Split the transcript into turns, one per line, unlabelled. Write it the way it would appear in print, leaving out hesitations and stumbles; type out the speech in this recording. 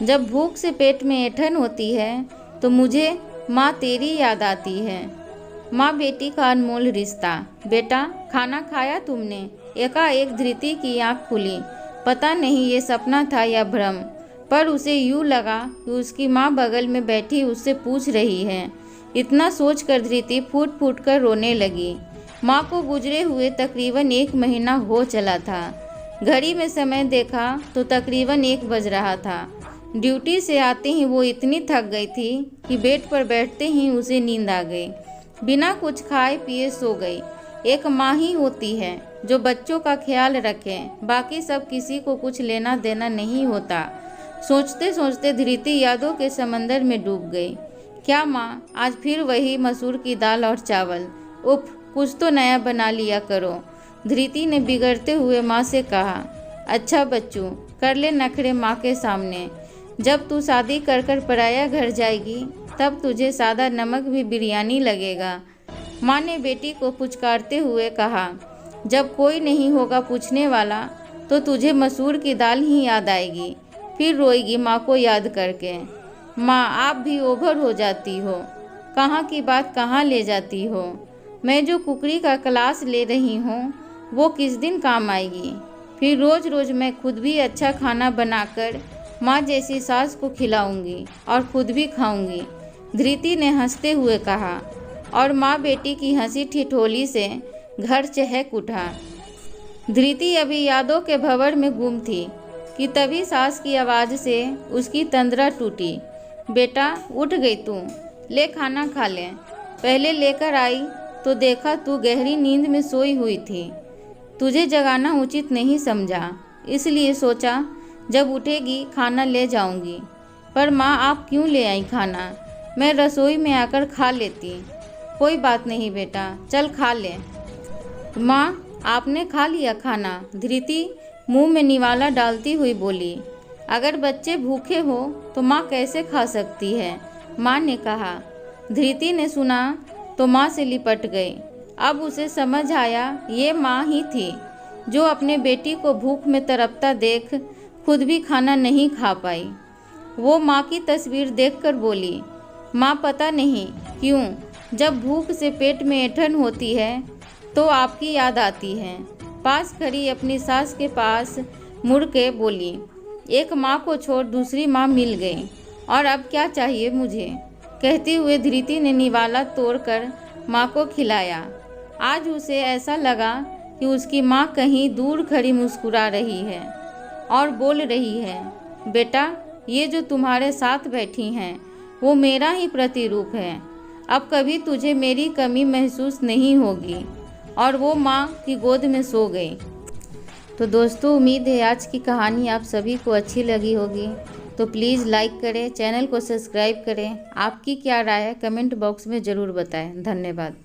जब भूख से पेट में ऐंठन होती है तो मुझे माँ तेरी याद आती है। माँ बेटी का अनमोल रिश्ता। बेटा, खाना खाया तुमने? एकाएक धृति की आँख खुली। पता नहीं ये सपना था या भ्रम, पर उसे यूँ लगा कि उसकी माँ बगल में बैठी उससे पूछ रही है। इतना सोचकर धृति फूट फूट कर रोने लगी। माँ को गुजरे हुए तकरीबन 1 महीना हो चला था। घड़ी में समय देखा तो तकरीबन 1 बज रहा था। ड्यूटी से आते ही वो इतनी थक गई थी कि बेड पर बैठते ही उसे नींद आ गई। बिना कुछ खाए पिए सो गई। एक माँ ही होती है जो बच्चों का ख्याल रखे, बाकी सब किसी को कुछ लेना देना नहीं होता। सोचते सोचते धृति यादों के समंदर में डूब गई। क्या माँ, आज फिर वही मसूर की दाल और चावल? उफ, कुछ तो नया बना लिया करो। धृति ने बिगड़ते हुए माँ से कहा। अच्छा बच्चू, कर ले नखरे माँ के सामने। जब तू शादी कर कर पराया घर जाएगी तब तुझे सादा नमक भी बिरयानी लगेगा। माँ ने बेटी को पुचकारते हुए कहा। जब कोई नहीं होगा पूछने वाला तो तुझे मसूर की दाल ही याद आएगी, फिर रोएगी माँ को याद करके। माँ, आप भी ओवर हो जाती हो। कहाँ की बात कहाँ ले जाती हो। मैं जो कुकरी का क्लास ले रही हूँ वो किस दिन काम आएगी। फिर रोज़ रोज़ मैं खुद भी अच्छा खाना बनाकर माँ जैसी सास को खिलाऊंगी और खुद भी खाऊंगी। धृति ने हंसते हुए कहा। और माँ बेटी की हंसी ठिठोली से घर चहक उठा। धृति अभी यादों के भंवर में गुम थी कि तभी सास की आवाज़ से उसकी तंद्रा टूटी। बेटा, उठ गई तू? ले खाना खा ले। पहले लेकर आई तो देखा तू गहरी नींद में सोई हुई थी। तुझे जगाना उचित नहीं समझा, इसलिए सोचा जब उठेगी खाना ले जाऊंगी। पर माँ, आप क्यों ले आई खाना? मैं रसोई में आकर खा लेती। कोई बात नहीं बेटा, चल खा ले। माँ, आपने खा लिया खाना? धृति मुंह में निवाला डालती हुई बोली। अगर बच्चे भूखे हो तो माँ कैसे खा सकती है? माँ ने कहा। धृति ने सुना तो माँ से लिपट गई। अब उसे समझ आया ये माँ ही थी जो अपने बेटी को भूख में तड़पता देख खुद भी खाना नहीं खा पाई। वो माँ की तस्वीर देखकर बोली। माँ, पता नहीं क्यों जब भूख से पेट में ऐंठन होती है तो आपकी याद आती है। पास खड़ी अपनी सास के पास मुड़ के बोली। एक माँ को छोड़ दूसरी माँ मिल गई और अब क्या चाहिए मुझे? कहते हुए धृति ने निवाला तोड़कर माँ को खिलाया। आज उसे ऐसा लगा कि उसकी माँ कहीं दूर खड़ी मुस्कुरा रही है और बोल रही है। बेटा, ये जो तुम्हारे साथ बैठी हैं वो मेरा ही प्रतिरूप है। अब कभी तुझे मेरी कमी महसूस नहीं होगी। और वो माँ की गोद में सो गई। तो दोस्तों, उम्मीद है आज की कहानी आप सभी को अच्छी लगी होगी। तो प्लीज़ लाइक करें, चैनल को सब्सक्राइब करें। आपकी क्या राय है कमेंट बॉक्स में ज़रूर बताएं। धन्यवाद।